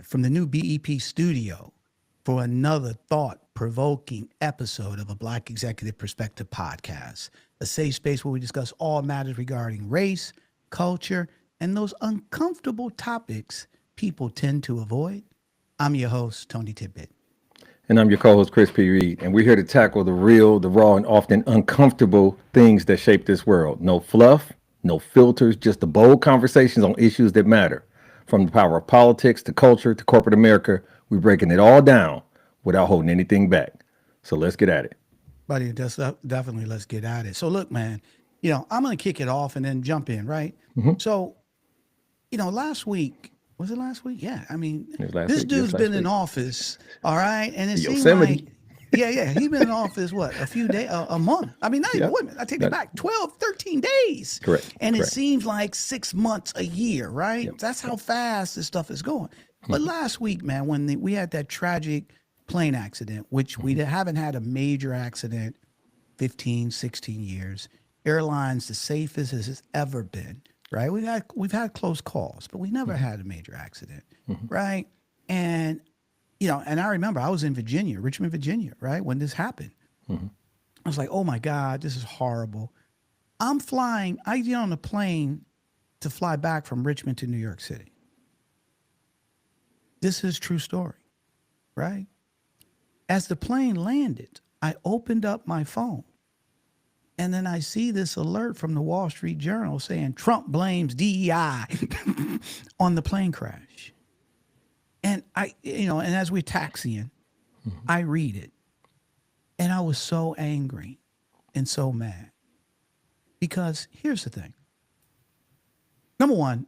live from the new BEP studio for another thought-provoking episode of a Black Executive Perspective podcast, a safe space where we discuss all matters regarding race, culture, and those uncomfortable topics people tend to avoid. I'm your host, Tony Tidbit. And I'm your co-host, Chris P. Reed, and we're here to tackle the real, the raw, and often uncomfortable things that shape this world. No fluff, no filters, just the bold conversations on issues that matter. From the power of politics to culture to corporate America, we're breaking it all down without holding anything back. So let's get at it. Buddy, definitely let's get at it. So look, man, I'm going to kick it off and then jump in, right? So, last week, was it last week? Yeah. I mean, this dude's been in office, all right? And it seems like, he's been in office, a few days, a month. I mean, not even, wait a minute, I take it back, 12, 13 days. Correct. And it seems like 6 months, a year, right? Yep. That's how fast this stuff is going. But last week, man, when we had that tragic plane accident, which we haven't had a major accident 15, 16 years, airlines the safest as it's ever been. Right, we've had close calls, but we never had a major accident, right? And and I remember I was in Virginia, Richmond, Virginia, right, when this happened. I was like, oh my God, this is horrible. I get on a plane to fly back from Richmond to New York City. This is a true story, right? As the plane landed, I opened up my phone. And then I see this alert from the Wall Street Journal saying Trump blames DEI on the plane crash. And and as we're taxiing, I read it. And I was so angry and so mad. Because here's the thing. Number one,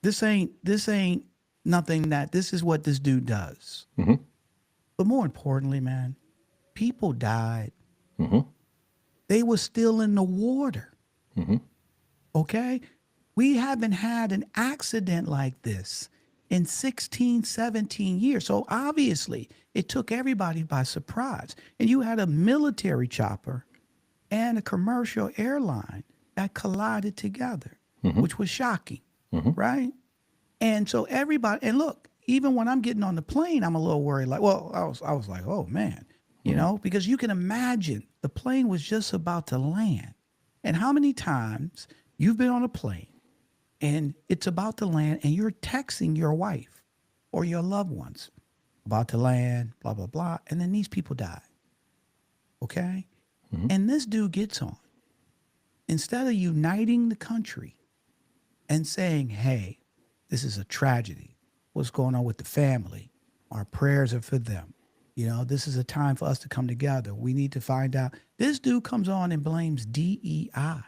this ain't nothing this is what this dude does. But more importantly, man, people died. They were still in the water. Okay? We haven't had an accident like this in 16, 17 years. So obviously, it took everybody by surprise. And you had a military chopper and a commercial airline that collided together, which was shocking, right? And so everybody, and look, even when I'm getting on the plane, I'm a little worried. I was like, oh man. Because you can imagine the plane was just about to land. And how many times you've been on a plane and it's about to land and you're texting your wife or your loved ones about to land, blah, blah, blah. And then these people die. Okay? And this dude gets on. Instead of uniting the country and saying, hey, this is a tragedy. What's going on with the family? Our prayers are for them. This is a time for us to come together. We need to find out. This dude comes on and blames DEI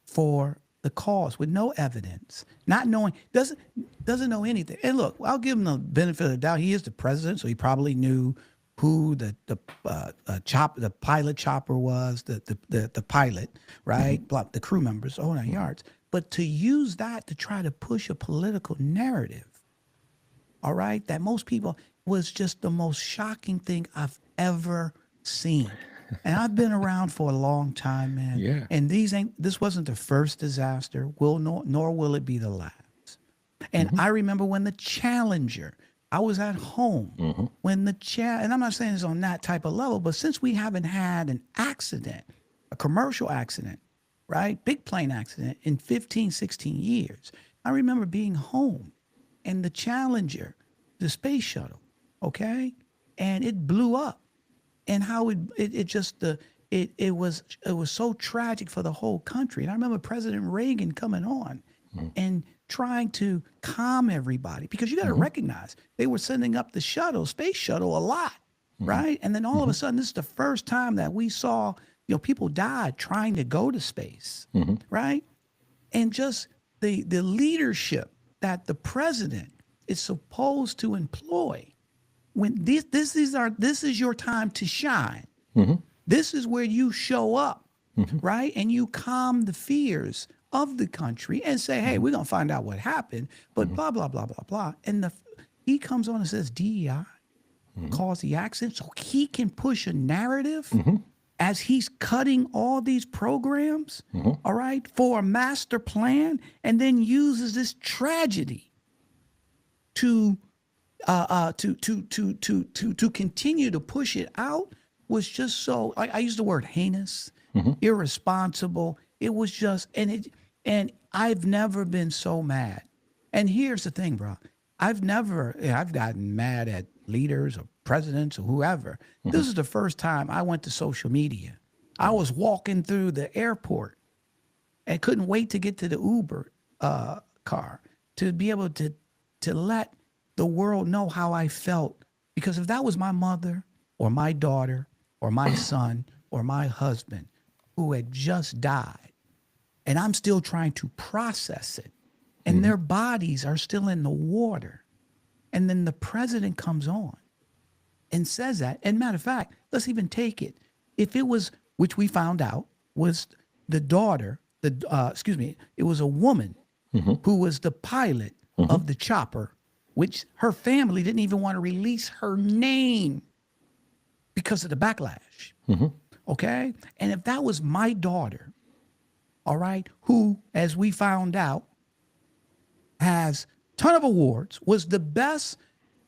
for the cause with no evidence, not knowing, doesn't know anything. And look, I'll give him the benefit of the doubt. He is the president, so he probably knew who the pilot chopper was, the pilot, right? The crew members, oh 9 yards. But to use that to try to push a political narrative, all right, that most people, was just the most shocking thing I've ever seen. And I've been around for a long time, man. Yeah. And this wasn't the first disaster, nor will it be the last. And I remember when the Challenger, I was at home when and I'm not saying it's on that type of level, but since we haven't had an accident, a commercial accident, right? Big plane accident in 15, 16 years. I remember being home and the Challenger, the space shuttle, okay, and it blew up, and how it was so tragic for the whole country. And I remember President Reagan coming on and trying to calm everybody, because you got to recognize they were sending up the space shuttle a lot, right? And then all of a sudden, this is the first time that we saw people died trying to go to space, right? And just the leadership that the president is supposed to employ. When this is your time to shine. This is where you show up, right? And you calm the fears of the country and say, hey, we're going to find out what happened, but blah, blah, blah, blah, blah. And he comes on and says DEI caused the accident, so he can push a narrative as he's cutting all these programs, all right, for a master plan, and then uses this tragedy to to continue to push it out was just so. I use the word heinous, irresponsible. It was just, and I've never been so mad. And here's the thing, bro. I've gotten mad at leaders or presidents or whoever. This is the first time I went to social media. I was walking through the airport and couldn't wait to get to the Uber car to be able to let the world know how I felt. Because if that was my mother or my daughter or my son or my husband who had just died, and I'm still trying to process it, and their bodies are still in the water, and then the president comes on and says that. And matter of fact, let's even take it. If it was, which we found out was the daughter, it was a woman who was the pilot of the chopper, which her family didn't even want to release her name because of the backlash. Okay. And if that was my daughter, all right, who, as we found out, has a ton of awards, was the best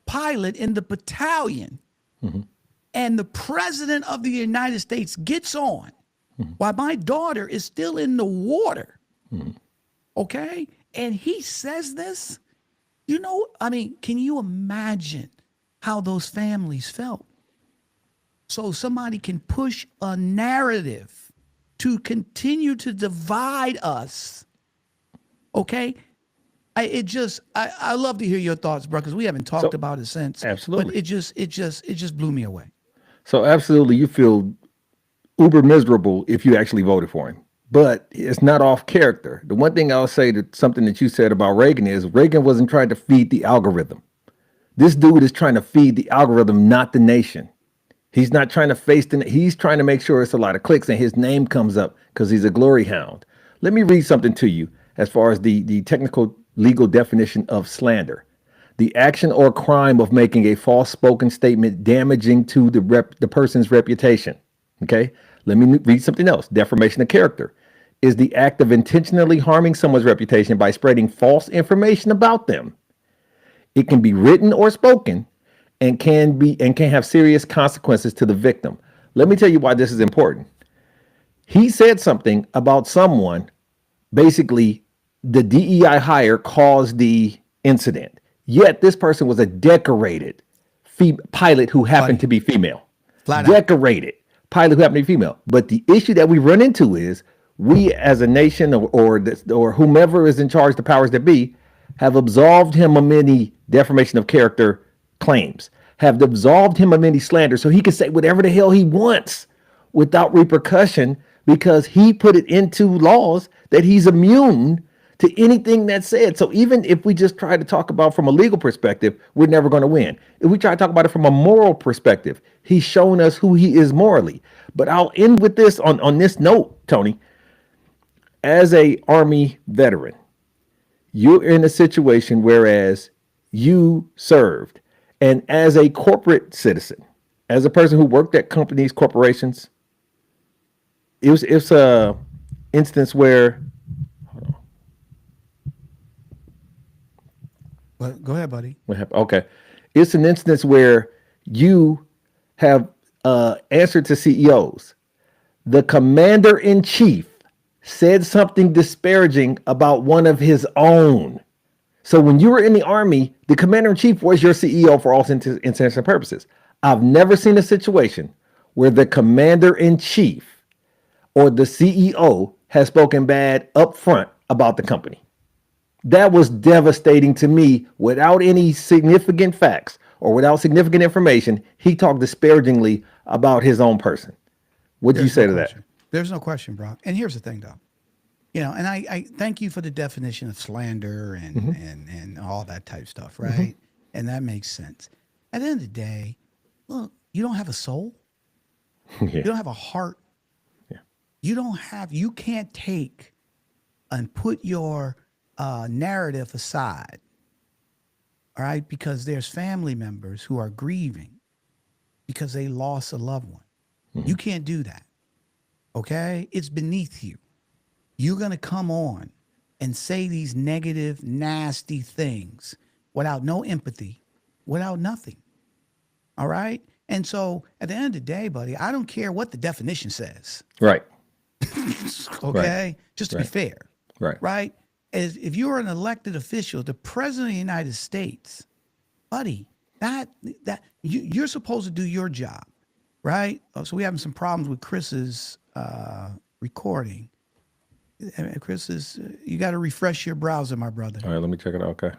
pilot in the battalion, and the president of the United States gets on while my daughter is still in the water, okay? And he says this, I mean, can you imagine how those families felt? So somebody can push a narrative to continue to divide us, okay? I love to hear your thoughts, bro, because we haven't talked about it since. Absolutely. But it just blew me away. So absolutely, you feel uber miserable if you actually voted for him. But it's not off character. The one thing I'll say to something that you said about Reagan is Reagan wasn't trying to feed the algorithm. This dude is trying to feed the algorithm, not the nation. He's not trying to he's trying to make sure it's a lot of clicks and his name comes up because he's a glory hound. Let me read something to you as far as the technical legal definition of slander. The action or crime of making a false spoken statement damaging to the person's reputation. Okay, let me read something else. Defamation of character is the act of intentionally harming someone's reputation by spreading false information about them. It can be written or spoken and can have serious consequences to the victim. Let me tell you why this is important. He said something about someone, basically the DEI hire caused the incident. Yet this person was a decorated pilot who happened to be female. Decorated pilot who happened to be female. But the issue that we run into is we as a nation or whomever is in charge, the powers that be, have absolved him of many defamation of character claims, have absolved him of many slander, so he can say whatever the hell he wants without repercussion because he put it into laws that he's immune to anything that's said. So even if we just try to talk about from a legal perspective, we're never going to win. If we try to talk about it from a moral perspective, he's shown us who he is morally. But I'll end with this on this note, Tony. As a Army veteran, you're in a situation whereas you served, and as a corporate citizen, as a person who worked at companies, corporations, it's a instance where. Well, go ahead, buddy. What happened? Okay. It's an instance where you have answered to CEOs. The commander in chief said something disparaging about one of his own. So when you were in the Army, the commander in chief was your CEO for all intents and purposes. I've never seen a situation where the commander in chief or the CEO has spoken bad up front about the company. That was devastating to me. Without any significant facts or without significant information, he talked disparagingly about his own person. What do you say to that? There's no question, bro. And here's the thing, though. And I thank you for the definition of slander and all that type of stuff, right? And that makes sense. At the end of the day, look, you don't have a soul. You don't have a heart. You can't take and put your narrative aside, all right? Because there's family members who are grieving because they lost a loved one. You can't do that, okay? It's beneath you. You're going to come on and say these negative, nasty things without no empathy, without nothing. All right. And so at the end of the day, buddy, I don't care what the definition says. Right. Okay. Just to be Right. fair. Right. Right. As if you're an elected official, the president of the United States, buddy, you're supposed to do your job. Right. Oh, so we're having some problems with Chris's recording. Chris you got to refresh your browser, my brother. All right, let me check it out. Okay.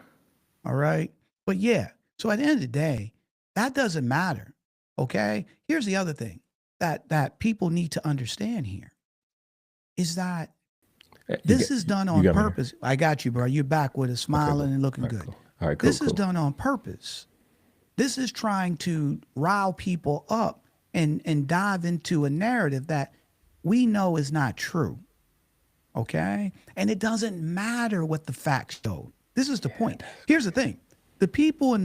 All right. But yeah, so at the end of the day, that doesn't matter. Okay. Here's the other thing that people need to understand here is that this is done on got me. purpose. I got you, bro. You're back with a smiling and looking All right, good. cool. All right, cool. This is done on purpose. This is trying to rile people up and dive into a narrative that we know is not true. Okay. And it doesn't matter what the facts show. This is the point. Here's the thing. The people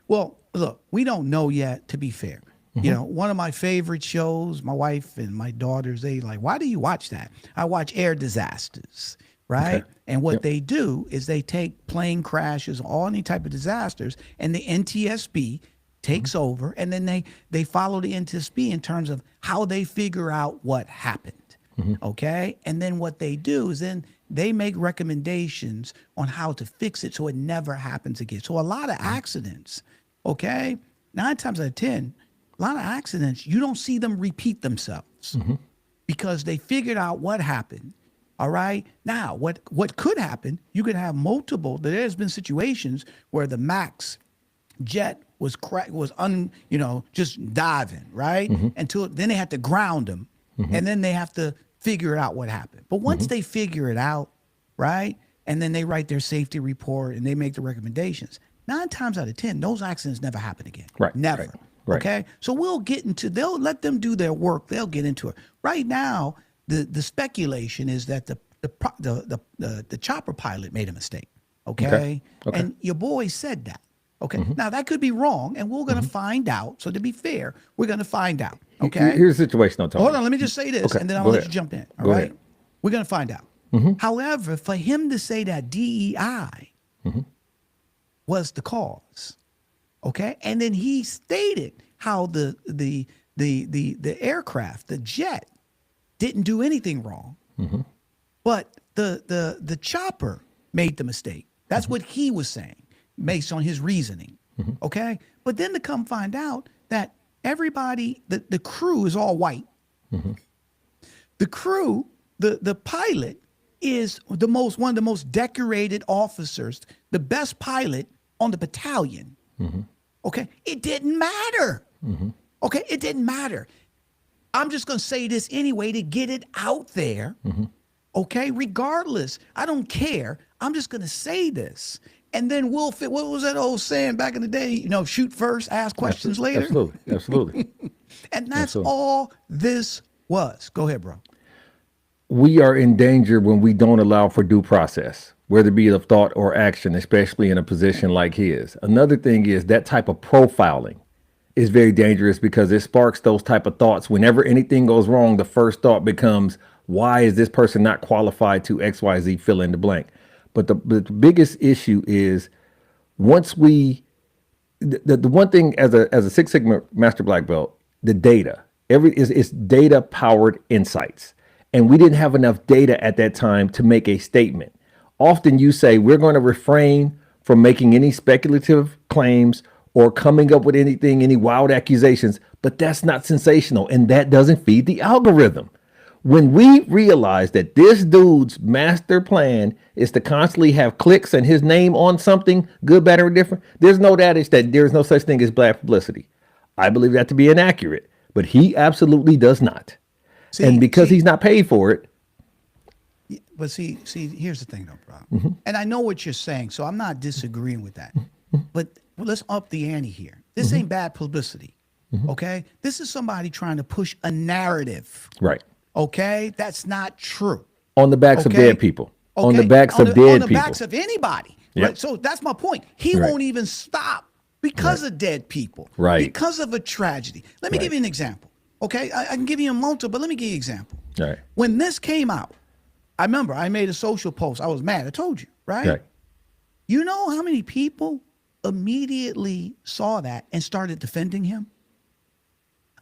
well, look, we don't know yet, to be fair. You know, one of my favorite shows, my wife and my daughters, they like, why do you watch that? I watch Air Disasters, right? Okay. And what they do is they take plane crashes, all any type of disasters, and the NTSB takes over, and then they follow the NTSB in terms of how they figure out what happened. Okay. And then what they do is then they make recommendations on how to fix it so it never happens again. So a lot of accidents, okay, 9 times out of 10, a lot of accidents, you don't see them repeat themselves because they figured out what happened. All right. Now, what could happen, you could have multiple, there's been situations where the MAX jet was just diving, right? Until then they had to ground them. And then they have to figure out what happened. But once they figure it out, right, and then they write their safety report and they make the recommendations, 9 times out of 10, those accidents never happen again. Right. Never. Right. Okay. So they'll let them do their work. They'll get into it. Right now, the speculation is that the chopper pilot made a mistake. Okay. And your boy said that. Okay. Now that could be wrong, and we're going to find out. So to be fair, we're going to find out. Okay. Here's the situation, though, Tony. Hold on. Let me just say this, Okay, and then I'll go let ahead. you jump in. All Go right. ahead. We're going to find out. However, for him to say that DEI was the cause, okay, and then he stated how the aircraft, the jet, didn't do anything wrong, but the chopper made the mistake. That's what he was saying based on his reasoning. Okay. But then to come find out that everybody, the crew is all white. The crew, the pilot is one of the most decorated officers, the best pilot on the battalion. Okay. It didn't matter. Okay. It didn't matter. I'm just going to say this anyway to get it out there. Okay. Regardless, I don't care. I'm just going to say this. And then what was that old saying back in the day? Shoot first, ask questions later. Absolutely. And that's all this was. Go ahead, bro. We are in danger when we don't allow for due process, whether it be of thought or action, especially in a position like his. Another thing is that type of profiling is very dangerous because it sparks those type of thoughts. Whenever anything goes wrong, the first thought becomes, why is this person not qualified to XYZ, fill in the blank? But the biggest issue is once the one thing as a Six Sigma Master Black Belt, the data, it's data powered insights. And we didn't have enough data at that time to make a statement. Often you say, we're going to refrain from making any speculative claims or coming up with any wild accusations, but that's not sensational. And that doesn't feed the algorithm. When we realize that this dude's master plan is to constantly have clicks and his name on something, good, bad, or different, there's no adage that there's no such thing as bad publicity. I believe that to be inaccurate, but he absolutely does not. And because he's not paid for it. But see, here's the thing, though, bro. And I know what you're saying, so I'm not disagreeing with that. But let's up the ante here. This ain't bad publicity, okay? This is somebody trying to push a narrative. Right. Okay, that's not true. On the backs of dead people. Okay? On the backs of dead people. On the backs of anybody. Yep. Right. So that's my point. He won't even stop because of dead people. Right. Because of a tragedy. Let me give you an example. Okay, I can give you a multiple, but let me give you an example. Right. When this came out, I remember I made a social post. I was mad. I told you, right? Right. You know how many people immediately saw that and started defending him.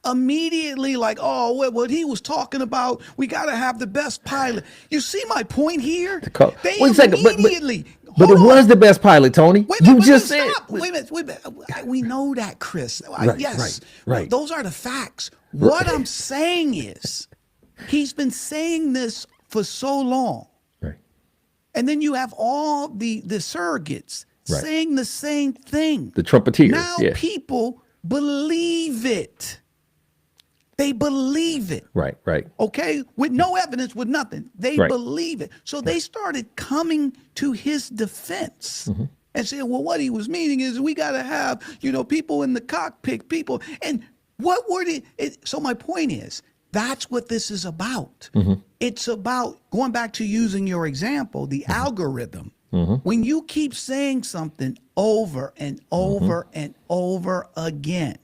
Immediately, like, oh, what he was talking about, we got to have the best pilot. You see my point here? They Wait a second, immediately. but it was the best pilot, Tony. Wait, You wait, just wait, said. stop. Wait a minute. Wait a minute. We know that, Chris. Yes. right. Those are the facts. What I'm saying is, he's been saying this for so long. Right. And then you have all the surrogates Right. saying the same thing. The trumpeteers. Now Yeah. people believe it. They believe it. Right. Right. Okay? With no evidence, with nothing. They Right. believe it. So they started coming to his defense and saying, well, what he was meaning is we got to have, people in the cockpit, people. And what were so my point is, that's what this is about. It's about, going back to using your example, the algorithm. When you keep saying something over and over and over again,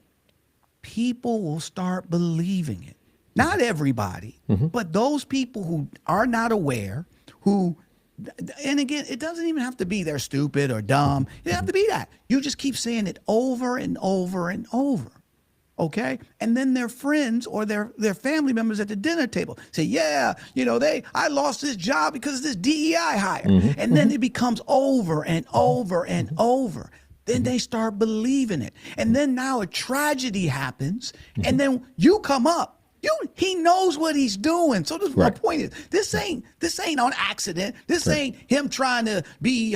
people will start believing it. Not everybody, but those people who are not aware, and again, it doesn't even have to be they're stupid or dumb. It doesn't have to be that. You just keep saying it over and over and over. Okay. And then their friends or their family members at the dinner table say, yeah, I lost this job because of this DEI hire. And then it becomes over and over and over. Then they start believing it. And then now a tragedy happens. And then you come up. He knows what he's doing. So this is my point is this ain't on accident. This ain't him trying to be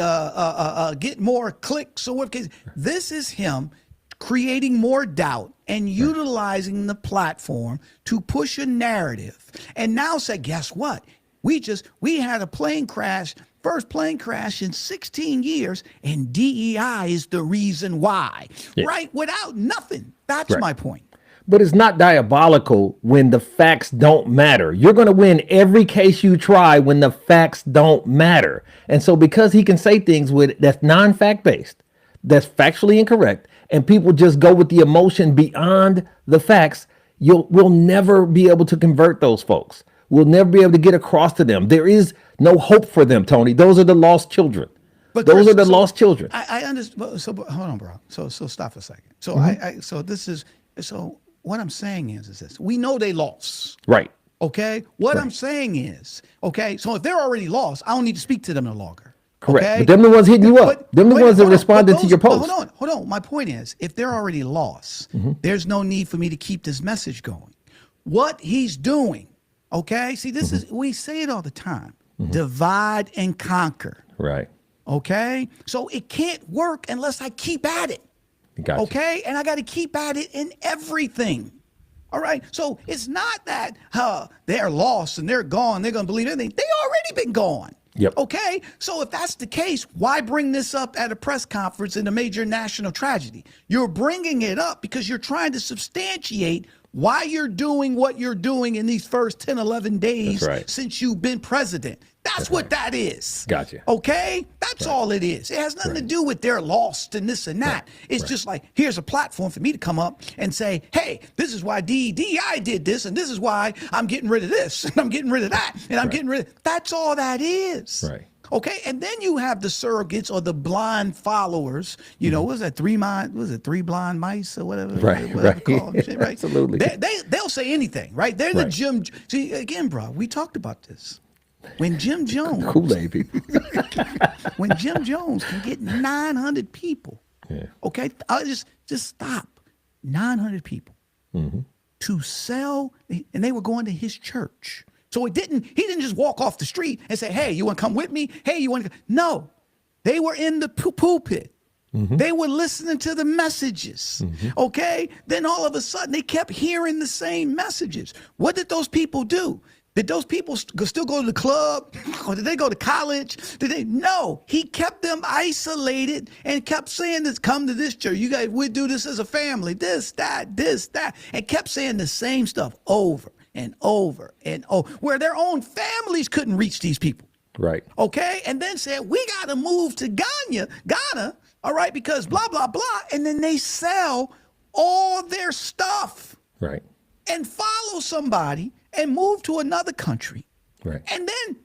get more clicks or what. This is him creating more doubt and utilizing the platform to push a narrative. And now say, guess what? We had a plane crash, first plane crash in 16 years, and DEI is the reason why. Yeah. Right? Without nothing. That's my point. But it's not diabolical when the facts don't matter. You're going to win every case you try when the facts don't matter. And so because he can say things that's non-fact based, that's factually incorrect, and people just go with the emotion beyond the facts, we'll never be able to convert those folks. We'll never be able to get across to them. There is no hope for them, Tony. Those are the lost children. But those Chris, are the lost children. I understand. So hold on, bro. So stop for a second. So so what I'm saying is this: we know they lost. Right. Okay. What I'm saying is, okay. So if they're already lost, I don't need to speak to them no longer. Correct. Okay? But them the ones hitting you up. Them the ones that responded to your post. Hold on. My point is, if they're already lost, there's no need for me to keep this message going. What he's doing, okay? See, this is, we say it all the time. Divide and conquer. Right. Okay? So it can't work unless I keep at it. Gotcha. Okay? And I got to keep at it in everything. All right? So it's not that they're lost and they're gone. They're going to believe anything. They already been gone. Yep. Okay. So if that's the case, why bring this up at a press conference in a major national tragedy? You're bringing it up because you're trying to substantiate why you're doing what you're doing in these first 10, 11 days since you've been president. That's what that is. Gotcha. Okay? That's all it is. It has nothing to do with they're lost and this and that. It's just like, here's a platform for me to come up and say, hey, this is why DEI did this, and this is why I'm getting rid of this, and I'm getting rid of that, and I'm getting rid of... That's all that is. Right. Okay, and then you have the surrogates or the blind followers. What was that? Three blind mice or whatever? Whatever called them, right? Absolutely. They'll say anything, right? They're the Jim. See, again, bro, we talked about this. When Jim Jones, Kool-Aid people. when Jim Jones can get 900 people, okay, I'll just stop, 900 people to sell, and they were going to his church. So he didn't just walk off the street and say, hey, you want to come with me? Hey, you want to? No, they were in the pulpit. They were listening to the messages. Okay. Then all of a sudden they kept hearing the same messages. What did those people do? Did those people still go to the club? Or did they go to college? No, he kept them isolated and kept saying this, come to this church. You guys, we do this as a family, this, that, and kept saying the same stuff over and over and over, where their own families couldn't reach these people. Right. Okay. And then said, we got to move to Ghana. All right. Because blah, blah, blah. And then they sell all their stuff. Right. And follow somebody and move to another country. Right. And then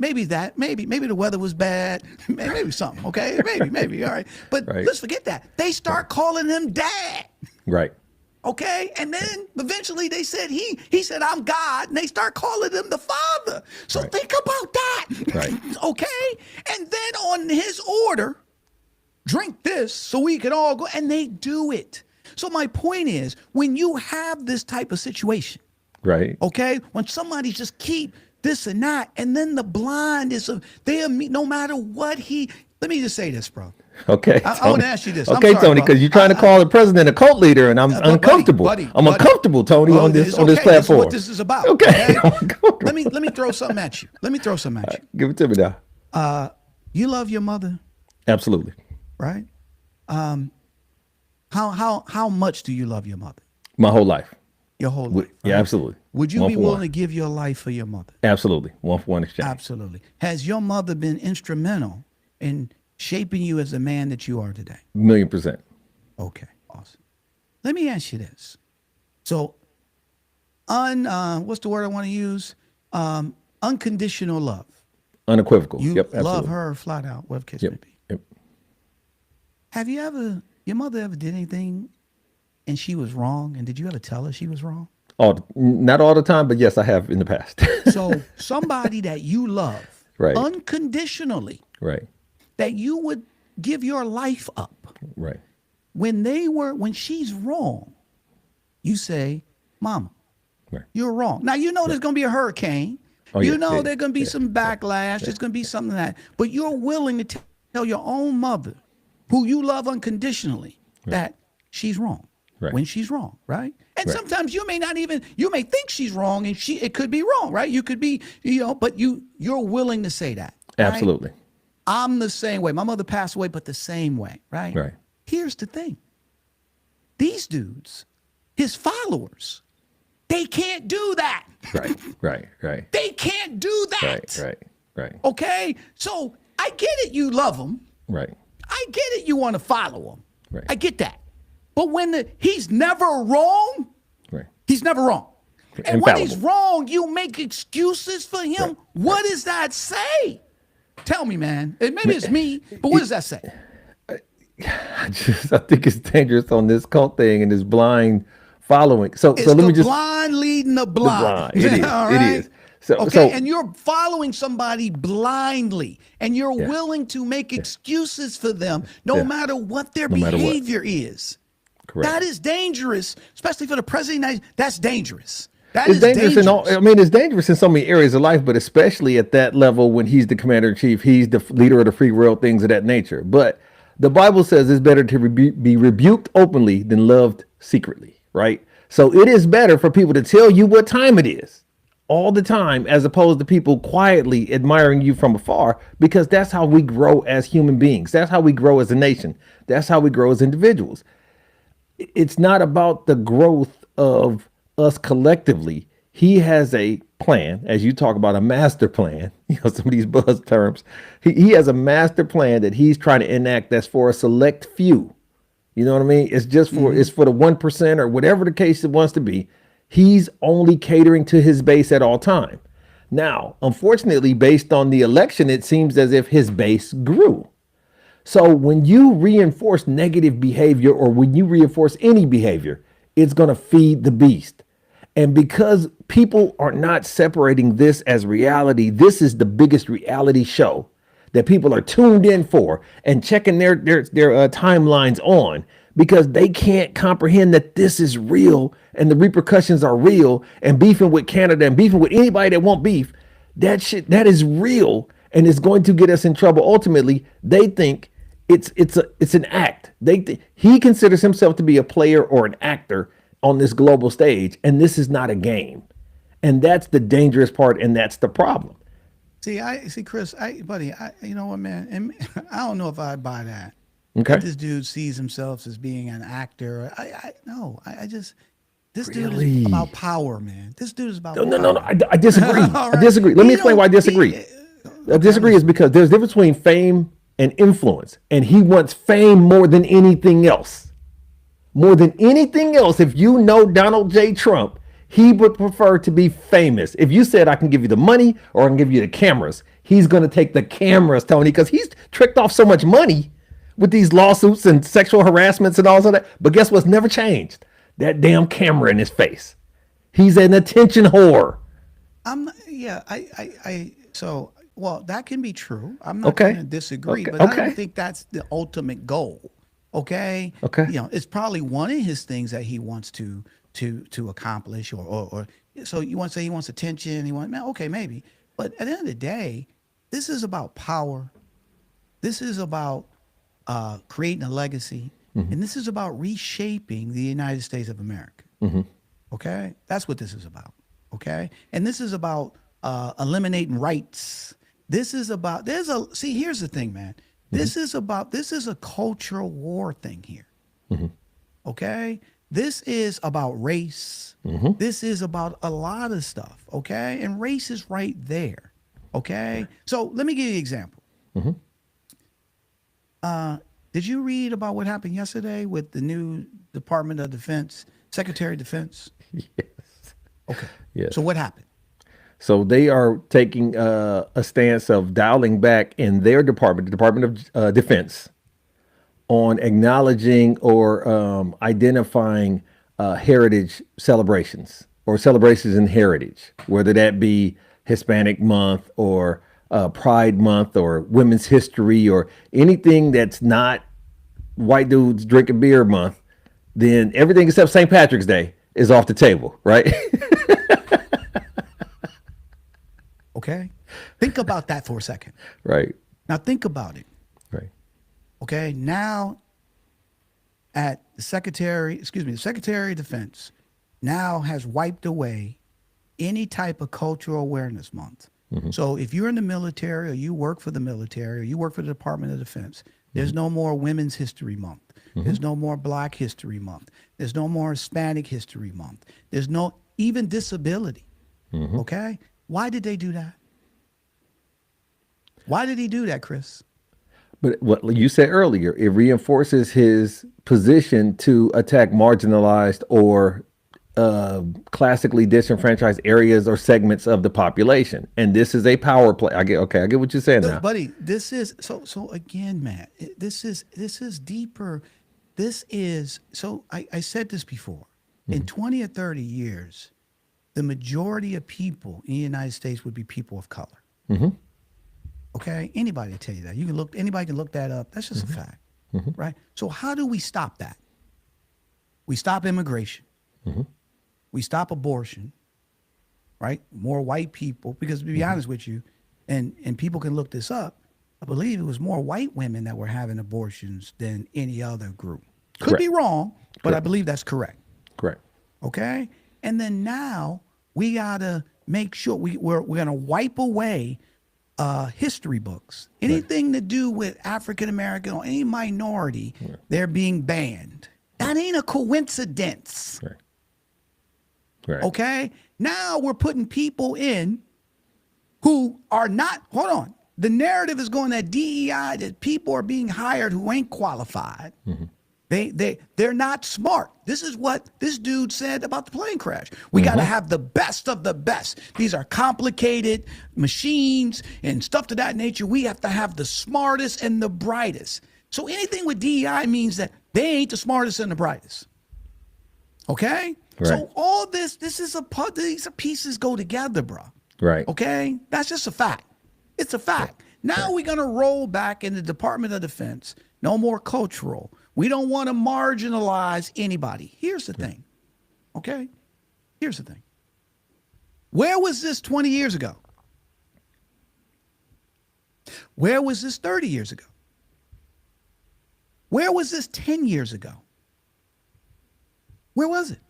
maybe the weather was bad, maybe something. Okay, maybe. All right, but Right. let's forget that. They start calling him dad. Right. Okay, and then eventually they said he said I'm God, and they start calling him the Father. So Right. think about that. Right. Okay, and then on his order, drink this so we can all go, and they do it. So my point is, when you have this type of situation, Right. okay, when somebody just keep this and that, and then the blind is no matter what let me just say this, bro. Okay. I want to ask you this. I'm Okay, sorry, Tony, bro. because you're trying to call the president a cult leader, and I'm buddy, uncomfortable. buddy, I'm buddy. uncomfortable, Tony, Well, on this it's on this okay. This is platform. what this is about. Okay. Let me throw something at you. Give it to me now. You love your mother, Absolutely. right? How much do you love your mother? My whole life. Your whole life. Yeah, right? absolutely. Would you One be for willing one. to give your life for your mother? Absolutely. 1-for-1 exchange. Absolutely. Has your mother been instrumental in shaping you as the man that you are today? 1,000,000%. Okay, awesome. Let me ask you this. So, what's the word I want to use? Unconditional love. Unequivocal. You Yep. love Absolutely. her flat out, whatever case may Yep. be. Yep. Have your mother ever did anything and she was wrong? And did you ever tell her she was wrong? Not all the time, but yes, I have in the past. So somebody that you love Right. unconditionally, Right. that you would give your life up, Right. when she's wrong, you say, Mama, Right. you're wrong. Now, you know there's going to be a hurricane. Oh, you yeah, know yeah, there's going to be some backlash. There's going to be something like that. But you're willing to tell your own mother, who you love unconditionally, that she's wrong. Right. When she's wrong, right? And Right. sometimes you may think she's wrong, and it could be wrong, right? You could be, but you're willing to say that. Right? Absolutely. I'm the same way. My mother passed away, but the same way, right? Right. Here's the thing. These dudes, his followers, they can't do that. Right. Right. Right. They can't do that. Right. Right. Right. Okay? So I get it, you love him. Right. I get it, you want to follow him. Right. I get that. But when he's never wrong, Right. he's never wrong. And when he's Infallible. wrong, you make excuses for him. Right. What does that say? Tell me, man. And maybe it's me, but what does that say? I think it's dangerous on this cult thing and this blind following. So It's let me the just blind leading the blind. It is. All It right? is. So Okay, and you're following somebody blindly, and you're Yeah. willing to make excuses for them no Yeah. matter what their No matter what. behavior is. correct. That is dangerous, especially for the president of the United States. That's dangerous. That It's is dangerous in all. I mean, it's dangerous in so many areas of life, but especially at that level when he's the commander in chief, he's the leader of the free world, things of that nature. But the Bible says it's better to be rebuked openly than loved secretly, right? So it is better for people to tell you what time it is all the time, as opposed to people quietly admiring you from afar, because that's how we grow as human beings. That's how we grow as a nation. That's how we grow as individuals. It's not about the growth of us collectively. He has a plan, as you talk about a master plan, some of these buzz terms. He has a master plan that he's trying to enact that's for a select few. You know what I mean? It's just for it's for the 1% or whatever the case it wants to be. He's only catering to his base at all time. Now, unfortunately, based on the election, it seems as if his base grew. So when you reinforce negative behavior, or when you reinforce any behavior, it's going to feed the beast. And because people are not separating this as reality, this is the biggest reality show that people are tuned in for and checking their timelines on, because they can't comprehend that this is real and the repercussions are real. And beefing with Canada and beefing with anybody that won't beef, that is real, and it's going to get us in trouble. Ultimately, they think it's an act. He considers himself to be a player or an actor on this global stage, and this is not a game. And that's the dangerous part, and that's the problem. See, Chris, buddy, you know what, man? And I don't know if I'd buy that. Okay. This dude sees himself as being an actor. This dude Really? is about power, man. This dude is about No, power. I disagree. All I right. disagree. Let me He explain why I don't- disagree. he- I disagree is because there's a difference between fame and influence, and he wants fame more than anything else. More than anything else, if you know Donald J. Trump, he would prefer to be famous. If you said, I can give you the money or I can give you the cameras, he's going to take the cameras, Tony, because he's tricked off so much money with these lawsuits and sexual harassments and all of that. But guess what's never changed? That damn camera in his face. He's an attention whore. Yeah, so, well, that can be true. I'm not Okay. going to disagree, Okay. but I Okay. don't think that's the ultimate goal. Okay. Okay. You know, it's probably one of his things that he wants to accomplish, or so you want to say he wants attention. Okay, maybe. But at the end of the day, this is about power. This is about creating a legacy, and this is about reshaping the United States of America. Okay, that's what this is about. Okay, and this is about eliminating rights. This is about here's the thing, man. This is a cultural war thing here. Okay, this is about race. This is about a lot of stuff. Okay, and race is right there. Okay, so let me give you an example. Did you read about what happened yesterday with the new Department of Defense, Secretary of Defense? Yes. Okay. Yes. So what happened? So they are taking a stance of dialing back in their department, the Department of Defense, on acknowledging or identifying heritage celebrations or celebrations in heritage, whether that be Hispanic Month or Pride Month or Women's History or anything that's not white dudes drinking beer month. Then everything except St. Patrick's Day is off the table, right? Okay. Think about that for a second. Right. Now think about it. Right. Okay. Now at the Secretary of Defense now has wiped away any type of cultural awareness month. So if you're in the military or you work for the military or you work for the Department of Defense, there's no more Women's History Month. There's no more Black History Month. There's no more Hispanic History Month. There's no even disability. Okay? Why did they do that? Why did he do that, Chris? But what you said earlier, it reinforces his position to attack marginalized or classically disenfranchised areas or segments of the population. And this is a power play. I get what you're saying now. Buddy, this is so again, man, this is deeper. This is so I said this before. In 20 or 30 years, the majority of people in the United States would be people of color. Okay? Anybody will tell you that. Anybody can look that up. That's just a fact. Right? So how do we stop that? We stop immigration. We stop abortion, right? More white people, because to be honest with you, and people can look this up, I believe it was more white women that were having abortions than any other group. Could be wrong, but I believe that's correct. Correct. Okay? And then now we gotta make sure we're gonna wipe away history books. Anything to do with African American or any minority, they're being banned. That ain't a coincidence. Right. Right. Okay? Now we're putting people in who are not, hold on. The narrative is going that DEI, that people are being hired who ain't qualified. They're not smart. This is what this dude said about the plane crash. We got to have the best of the best. These are complicated machines and stuff to that nature. We have to have the smartest and the brightest. So anything with DEI means that they ain't the smartest and the brightest. Okay? Right. So all this is these pieces go together, bro. Right. Okay? That's just a fact. It's a fact. Now we're going to roll back in the Department of Defense. No more cultural. We don't want to marginalize anybody. Here's the thing. Okay? Here's the thing. Where was this 20 years ago? Where was this 30 years ago? Where was this 10 years ago? Where was it?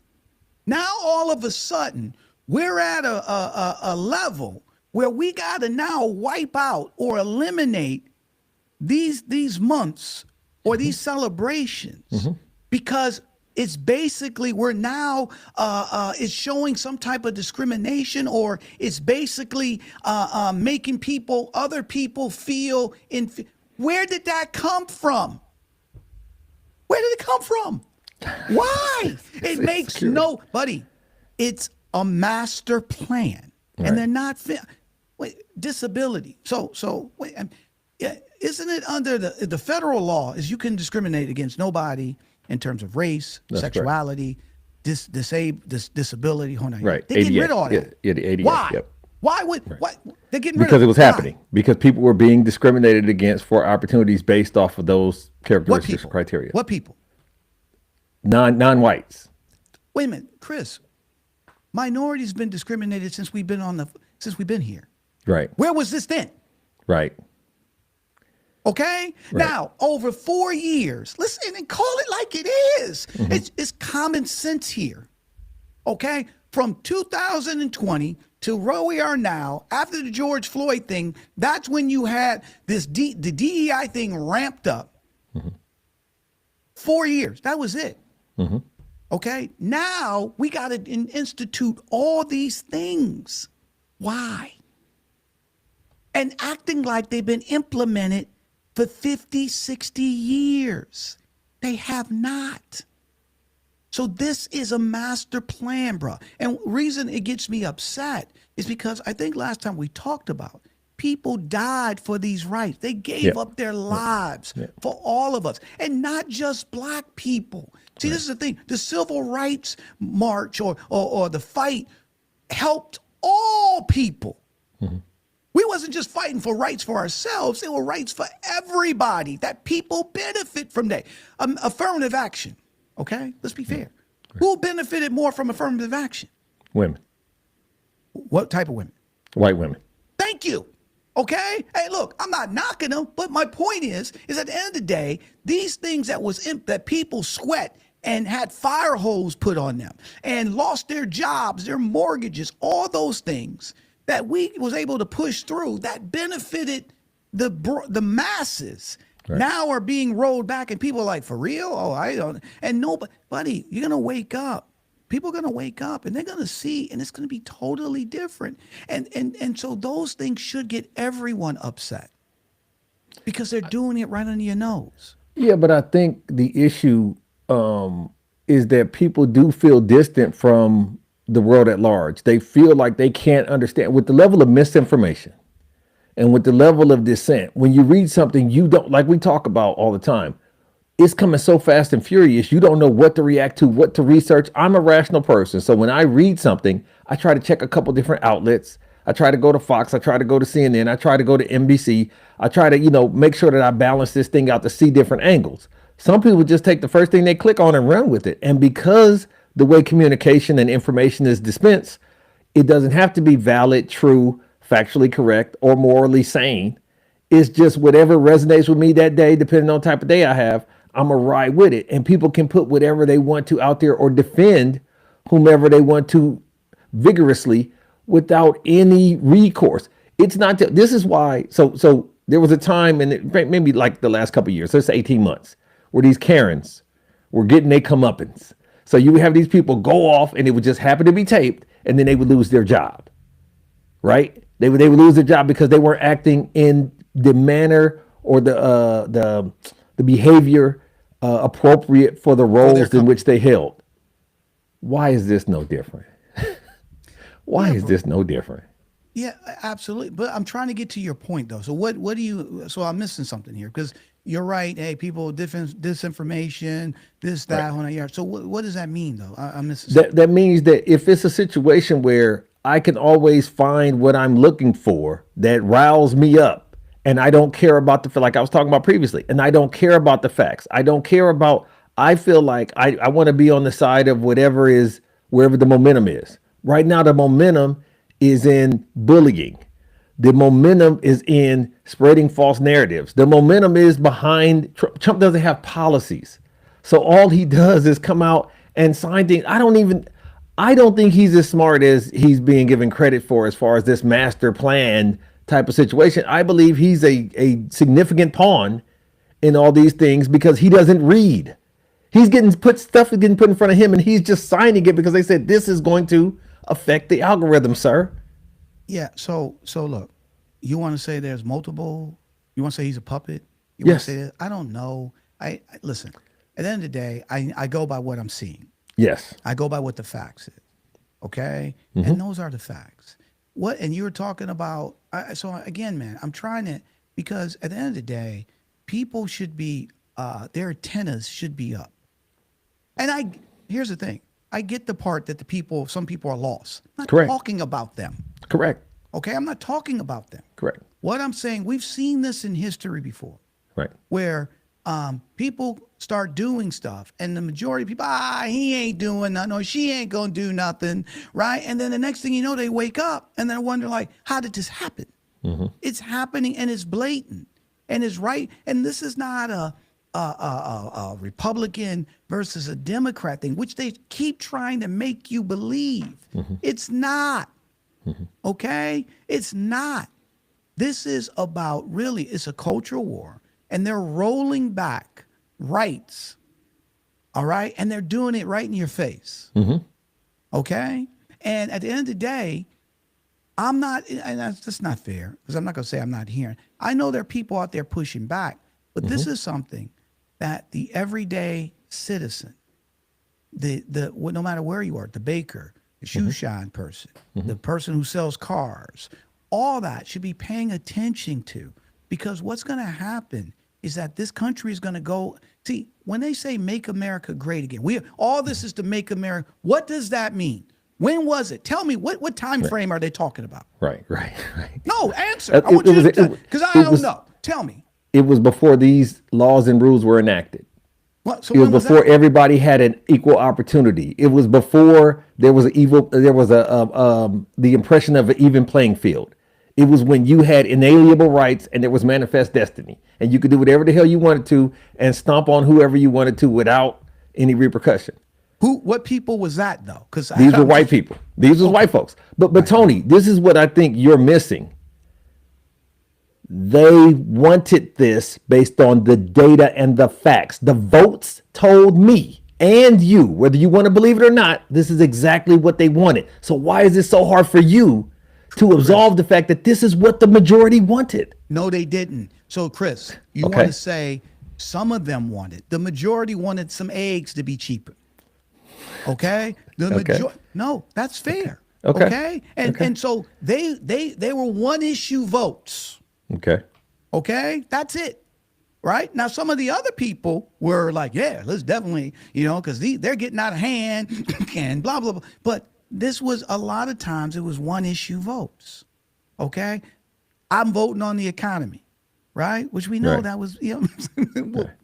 Now, all of a sudden, we're at a level where we got to now wipe out or eliminate these months or these celebrations because it's basically we're now it's showing some type of discrimination, or it's basically making other people feel where did that come from? Where did it come from? Why? It makes buddy. It's a master plan, and they're not. wait, disability. So wait, yeah, isn't it under the federal law is you can discriminate against nobody in terms of race, That's correct. sexuality, disability. Hold on, Right. they're getting rid 88. of all Yeah, that. yeah, the 88. Why? Yep. Why would what they're getting rid Because of it was why? happening. Because people were being discriminated against for opportunities based off of those What characteristics people? or criteria. What people? Non-whites. Wait a minute, Chris. Minorities been discriminated since we've been here. Right. Where was this then? Right. Okay. Right. Now, over 4 years, listen and call it like it is. It's common sense here. Okay. From 2020 to where we are now, after the George Floyd thing, that's when you had the DEI thing ramped up. 4 years. That was it. Okay. Now we got to institute all these things. Why? And acting like they've been implemented for 50, 60 years. They have not. So this is a master plan, bro. And reason it gets me upset is because I think last time we talked about people died for these rights. They gave Yep. up their lives for all of us, and not just black people. See, this is the thing. The civil rights march or the fight helped all people. We wasn't just fighting for rights for ourselves. They were rights for everybody that people benefit from that. Affirmative action. Okay, let's be fair. Who benefited more from affirmative action? Women. What type of women? White women. Thank you. Okay. Hey, look, I'm not knocking them, but my point is at the end of the day, these things that people sweat and had fire hose put on them and lost their jobs, their mortgages, all those things that we was able to push through that benefited the masses. Right. Now are being rolled back, and people are like, for real? Oh, I don't. And nobody, buddy, you're gonna wake up. People are gonna wake up, and they're gonna see, and it's gonna be totally different. And so those things should get everyone upset because they're doing it right under your nose. Yeah, but I think the issue is that people do feel distant from the world at large. They feel like they can't understand with the level of misinformation and with the level of dissent. When you read something you don't like, we talk about all the time, it's coming so fast and furious. You don't know what to react to, what to research. I'm a rational person. So when I read something, I try to check a couple different outlets. I try to go to Fox. I try to go to CNN. I try to go to NBC. I try to, make sure that I balance this thing out to see different angles. Some people just take the first thing they click on and run with it. And because the way communication and information is dispensed, it doesn't have to be valid, true, factually correct, or morally sane. It's just whatever resonates with me that day, depending on the type of day I have, I'm going to ride with it. And people can put whatever they want to out there or defend whomever they want to vigorously without any recourse. It's not, this is why, so there was a time, and maybe like the last couple of years, so it's 18 months, where these Karens were getting their comeuppance. So you would have these people go off and it would just happen to be taped, and then they would lose their job, right? They would lose their job because they weren't acting in the manner or the behavior appropriate for the roles in which they held. Why is this no different? Why is this no different? Yeah, absolutely. But I'm trying to get to your point though. So what do you? So I'm missing something here because you're right. Hey, people, disinformation, this, that, right. So what does that mean though? I'm missing something. That means that if it's a situation where I can always find what I'm looking for that riles me up, and I don't care about like I was talking about previously, and I don't care about the facts. I don't care about. I feel like I want to be on the side of whatever is wherever the momentum is. Right now, the momentum is in bullying. The momentum is in spreading false narratives. The momentum is behind Trump. Trump doesn't have policies. So all he does is come out and sign things. I don't think he's as smart as he's being given credit for as far as this master plan type of situation. I believe he's a significant pawn in all these things because he doesn't read. He's getting stuff is getting put in front of him, and he's just signing it because they said this is going to affect the algorithm, sir. Yeah. So look, you want to say there's multiple? You want to say he's a puppet? You Yes. Want to say I don't know. I listen. At the end of the day, I go by what I'm seeing. Yes. I go by what the facts is. Okay, and those are the facts. what, and you were talking about, so again, man, I'm trying to, because at the end of the day, people should be, their antennas should be up. And here's the thing. I get the part that some people are lost. I'm not Correct. talking about them. Correct. Okay. I'm not talking about them. Correct. What I'm saying, we've seen this in history before. Right. Where people start doing stuff and the majority of people, he ain't doing nothing or she ain't gonna do nothing, right? And then the next thing you know, they wake up and they're wondering like, how did this happen? It's happening and it's blatant and it's right. And this is not a Republican versus a Democrat thing, which they keep trying to make you believe. It's not. Okay? It's not. This is about really, it's a cultural war. And they're rolling back rights, all right? And they're doing it right in your face, okay? And at the end of the day, I'm not, and that's just not fair, because I'm not going to say I'm not hearing. I know there are people out there pushing back, but this is something that the everyday citizen, no matter where you are, the baker, the shoe shine person, the person who sells cars, all that should be paying attention to, because what's going to happen is that this country is going to go. See, when they say make America great again, all this is to make America. What does that mean? When was it? Tell me, what time frame are they talking about? Right. No, answer. I want you to, because I don't know. Tell me. It was before these laws and rules were enacted. What? So It was when before that? everybody had an equal opportunity. It was before there was the impression of an even playing field. It was when you had inalienable rights and there was manifest destiny, and you could do whatever the hell you wanted to and stomp on whoever you wanted to without any repercussion. What people was that though? Because These were white people. These was white folks. But Tony, this is what I think you're missing. They wanted this based on the data and the facts. The votes told me and you, whether you want to believe it or not, this is exactly what they wanted. So why is it so hard for you to absolve the fact that this is what the majority wanted? No, they didn't. So, Chris, you Okay. want to say some of them wanted. The majority wanted some eggs to be cheaper. Okay? No, that's fair. Okay. And so they were one issue votes. Okay. Okay? That's it. Right? Now, some of the other people were like, yeah, let's definitely, because they're getting out of hand and blah, blah, blah. But this was a lot of times it was one issue votes. Okay? I'm voting on the economy, right? Which we know Right. that was,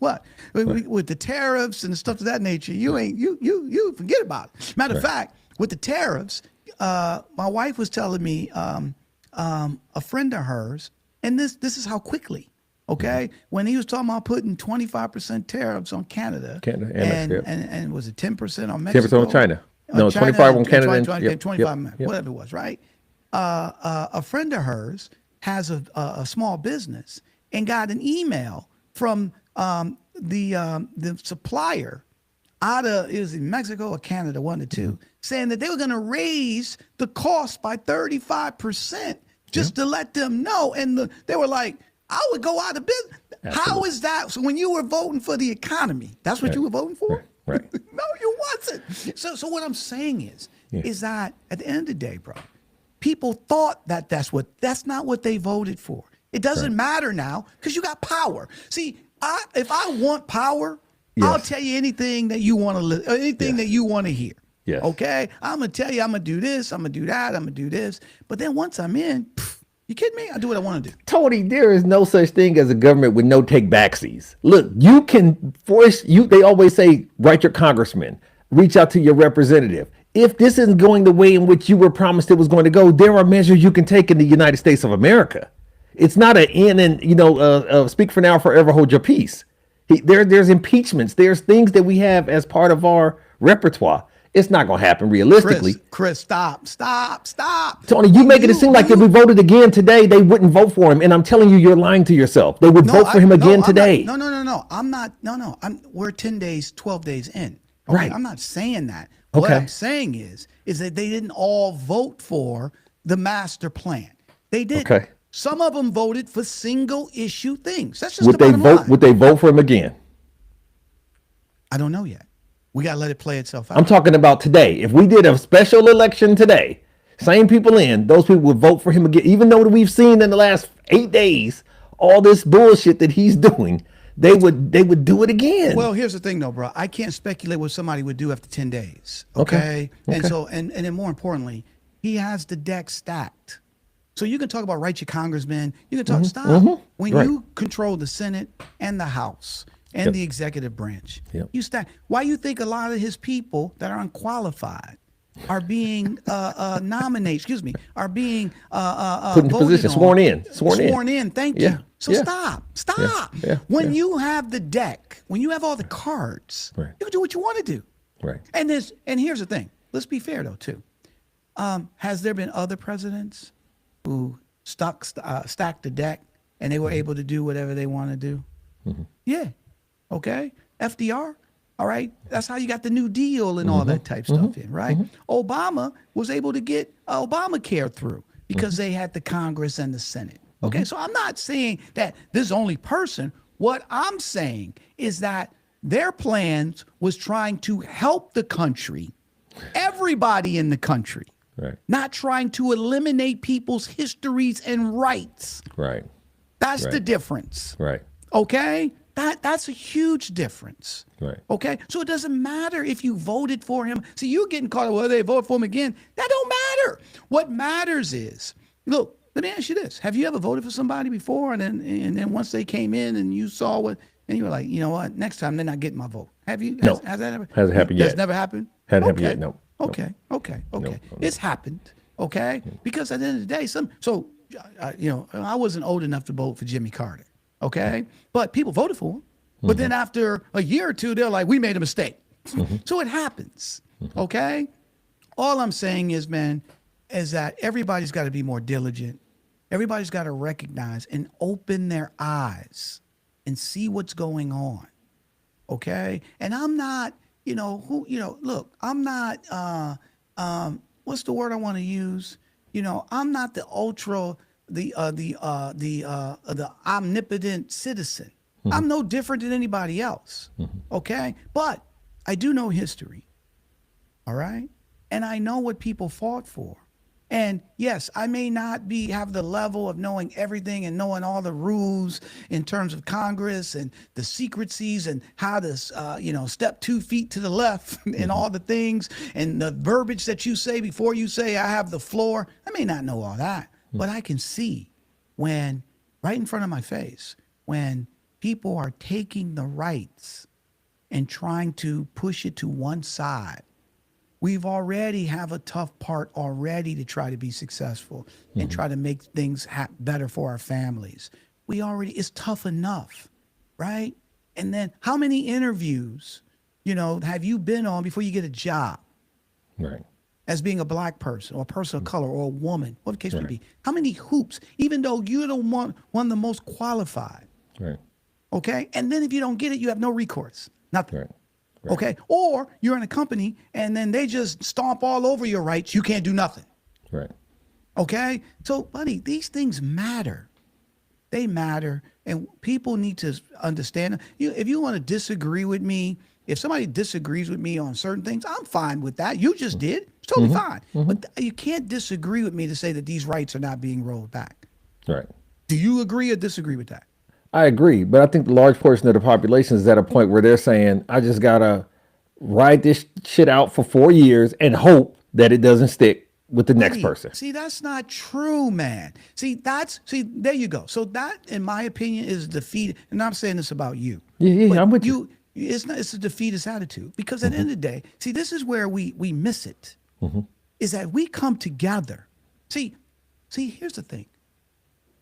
what? With the tariffs and stuff of that nature, you forget about it. Matter of fact, with the tariffs, my wife was telling me a friend of hers, and this is how quickly, okay? When he was talking about putting 25% tariffs on Canada, and was it 10% on Mexico? 10% on China. No, 25 on Canada and 25, yep. whatever it was, right? A friend of hers has a small business and got an email from the supplier it was in Mexico or Canada, one or two, saying that they were going to raise the cost by 35% just to let them know. And they were like, I would go out of business. Absolutely. How is that? So when you were voting for the economy, that's what you were voting for? Right. No, you wasn't. So what I'm saying is that at the end of the day, bro, people thought that's not what they voted for. It doesn't matter now because you got power. See, if I want power, I'll tell you anything that you want to anything that you want to hear. Yes. Okay? I'm going to tell you I'm going to do this, I'm going to do that, I'm going to do this. But then once I'm in, you kidding me? I do what I want to do. Tony, there is no such thing as a government with no take backsies. Look, you can they always say, write your congressman, reach out to your representative. If this isn't going the way in which you were promised it was going to go, there are measures you can take in the United States of America. It's not an in and, speak for now, forever hold your peace. There's impeachments. There's things that we have as part of our repertoire. It's not going to happen realistically. Chris, stop. Tony, you making it seem like if we voted again today, they wouldn't vote for him. And I'm telling you, you're lying to yourself. They would vote for him again today. No. I'm not. No. We're 10 days, 12 days in. Okay? Right. I'm not saying that. What I'm saying is that they didn't all vote for the master plan. They did. Okay. Some of them voted for single issue things. That's just Would they vote? Would they vote for him again? I don't know yet. We got to let it play itself out. I'm talking about today. If we did a special election today, same people in, those people would vote for him again, even though we've seen in the last 8 days all this bullshit that he's doing. They would do it again. Well, here's the thing, though, bro. I can't speculate what somebody would do after 10 days. Okay. And so, and then more importantly, he has the deck stacked. So you can talk about write your congressman. You can talk stop. When Right. you control the Senate and the House and the executive branch, Yep. you stack. Why you think a lot of his people that are unqualified are being nominated? Excuse me, are being Put in voted position, on, sworn in. Thank Yeah. you. So Yeah. stop. Yeah. When you have the deck, when you have all the cards, Right. you can do what you want to do. Right. And here's the thing. Let's be fair though too. Has there been other presidents who stacked the deck and they were able to do whatever they want to do? Yeah. Okay. FDR. All right. That's how you got the New Deal and all that type stuff in, right? Obama was able to get Obamacare through because they had the Congress and the Senate. Okay. So I'm not saying that this only person. What I'm saying is that their plans was trying to help the country, everybody in the country, Right. not trying to eliminate people's histories and rights. Right. That's the Right. difference. Right. Okay? That's a huge difference. Right. Okay? So it doesn't matter if you voted for him. See, you're getting caught up, well, they vote for him again. That don't matter. What matters is, look, let me ask you this. Have you ever voted for somebody before and then once they came in and you saw what, and you were like, you know what, next time they're not getting my vote. Have you? No. Has that ever? Hasn't happened yet. That's never happened? Hadn't happened yet, no. Okay. No. It's happened. Okay. Because at the end of the day, I wasn't old enough to vote for Jimmy Carter. Okay. But people voted for him. But then after a year or two, they're like, we made a mistake. So it happens. Okay. All I'm saying is, man, is that everybody's got to be more diligent. Everybody's got to recognize and open their eyes and see what's going on. Okay. And I'm not, look, I'm not, what's the word I want to use? I'm not the the omnipotent citizen. I'm no different than anybody else. Okay. But I do know history. All right. And I know what people fought for. And yes, I may not have the level of knowing everything and knowing all the rules in terms of Congress and the secrecies and how to, step 2 feet to the left and all the things and the verbiage that you say before you say I have the floor. I may not know all that, but I can see when right in front of my face, when people are taking the rights and trying to push it to one side. We've already have a tough part already to try to be successful and try to make things better for our families. It's tough enough, right? And then how many interviews, have you been on before you get a job Right. as being a black person or a person of color or a woman, what the case may be? How many hoops, even though you're the one of the most qualified, Right. okay? And then if you don't get it, you have no recourse, nothing. Right. Okay. Or you're in a company and then they just stomp all over your rights. You can't do nothing. Right. Okay. So, buddy, these things matter. They matter. And people need to understand. If you want to disagree with me, if somebody disagrees with me on certain things, I'm fine with that. You just did. It's totally fine. But you can't disagree with me to say that these rights are not being rolled back. Right. Do you agree or disagree with that? I agree, but I think the large portion of the population is at a point where they're saying, I just gotta ride this shit out for 4 years and hope that it doesn't stick with the next person. See, that's not true, man. See, there you go. So that, in my opinion, is defeat. And I'm saying this about you. Yeah, But I'm with you. It's a defeatist attitude because at the end of the day, see, this is where we miss it. Is that we come together. See, here's the thing.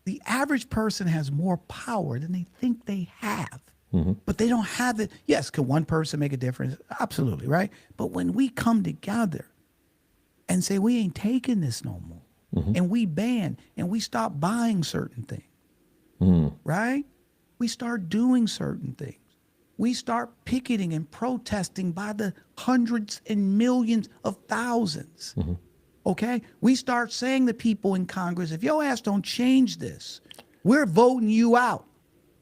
The average person has more power than they think they have, but they don't have it. Yes, can one person make a difference? Absolutely, right? But when we come together and say we ain't taking this no more, and we ban and we stop buying certain things, right? We start doing certain things. We start picketing and protesting by the hundreds and millions of thousands. Okay, we start saying to people in Congress, if your ass don't change this, we're voting you out.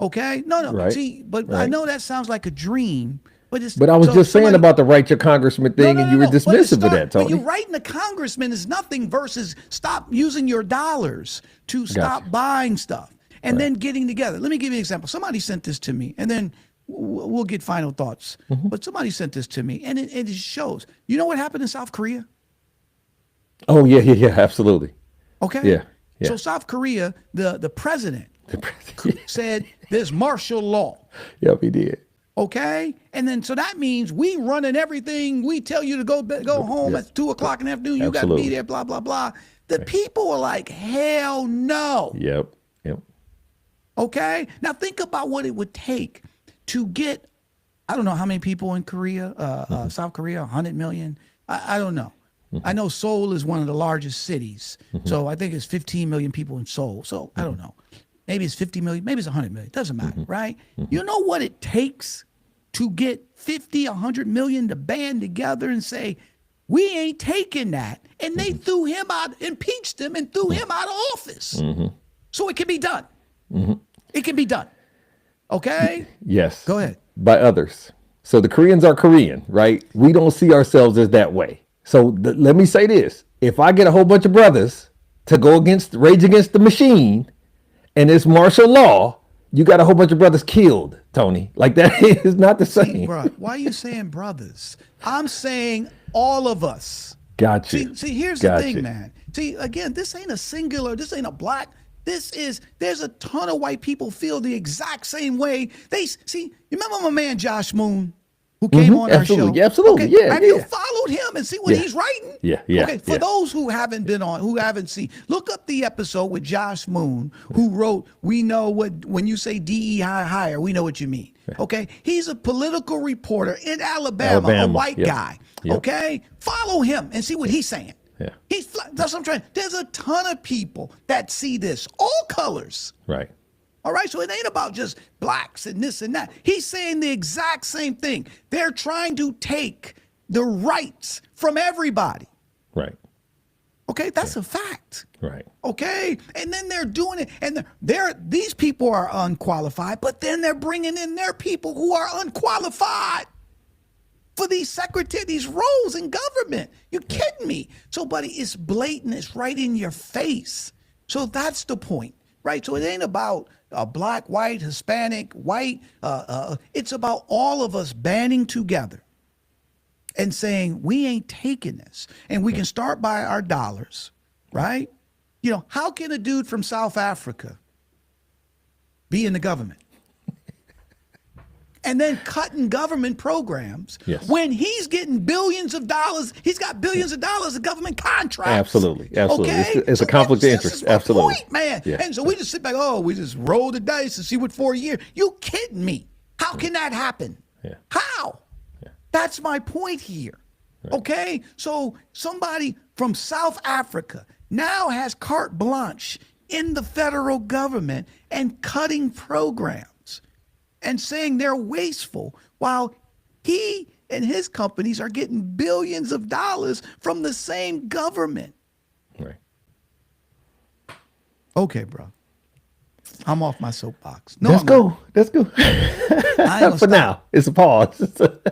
Okay, no. Right. See, but I Right. know that sounds like a dream, But it's But I was so just saying somebody- about the write your congressman thing, and you were But it's dismissive of start- that, But you Tony. writing a congressman is nothing versus stop using your dollars to stop buying stuff and then getting together. Let me give you an example. Somebody sent this to me, and then we'll get final thoughts. But somebody sent this to me, and it shows. You know what happened in South Korea? Oh yeah, absolutely. Okay. Yeah. So South Korea, the president The president- said there's martial law. Yep, he did. Okay, and then so that means we running everything. We tell you to go home at 2:00 in the afternoon. You got to be Absolutely. there. Blah blah blah. The people are like, hell no. Yep. Okay, now think about what it would take to get. I don't know how many people in Korea, South Korea, 100 million. I don't know. I know Seoul is one of the largest cities, so I think it's 15 million people in Seoul. So I don't know. Maybe it's 50 million, maybe it's 100 million. Doesn't matter, right? You know what it takes to get 50, 100 million to band together and say, we ain't taking that. And they threw him out, impeached him, and threw him out of office. So it can be done. It can be done. Okay? Yes. Go ahead. By others. So the Koreans are Korean, right? We don't see ourselves as that way. So let me say this. If I get a whole bunch of brothers to go rage against the machine, and it's martial law, you got a whole bunch of brothers killed, Tony. Like that is not the same. Bro, why are you saying brothers? I'm saying all of us. Got you. See, here's Got the thing, you. man. See, again, this ain't a singular, this ain't a black. There's a ton of white people feel the exact same way. You remember my man Josh Moon, who came on our show? Absolutely. Yeah, absolutely. Yeah, Have yeah. you followed him and see what Yeah. he's writing? Yeah. Okay, for those who haven't been on, who haven't seen, look up the episode with Josh Moon, who wrote, we know what, when you say DEI hire, we know what you mean. Okay, he's a political reporter in Alabama, a white Yep. guy. Yep. Okay, follow him and see what he's saying. Yeah. That's what I'm trying. There's a ton of people that see this, all colors. Right. All right, so it ain't about just blacks and this and that. He's saying the exact same thing. They're trying to take the rights from everybody. Right. Okay, that's a fact. Right. Okay, and then they're doing it, and these people are unqualified, but then they're bringing in their people who are unqualified for these these roles in government. You kidding me? So, buddy, it's blatant. It's right in your face. So that's the point, right? So it ain't about black, white, Hispanic, white. It's about all of us banding together and saying we ain't taking this, and we can start by our dollars, right? You know, how can a dude from South Africa be in the government? And then cutting government programs when he's getting billions of dollars. He's got billions of dollars of government contracts. Absolutely. Okay? It's a conflict of interest. This is my Absolutely. point, man. Yeah. And so we just sit back, we just roll the dice and see what for a year. You kidding me? How can that happen? Yeah. How? That's my point here. Okay? So somebody from South Africa now has carte blanche in the federal government and cutting programs and saying they're wasteful while he and his companies are getting billions of dollars from the same government. Right. Okay, bro. I'm off my soapbox. No, Let's I'm not. go. Let's go. I ain't gonna For stop. now, it's a pause.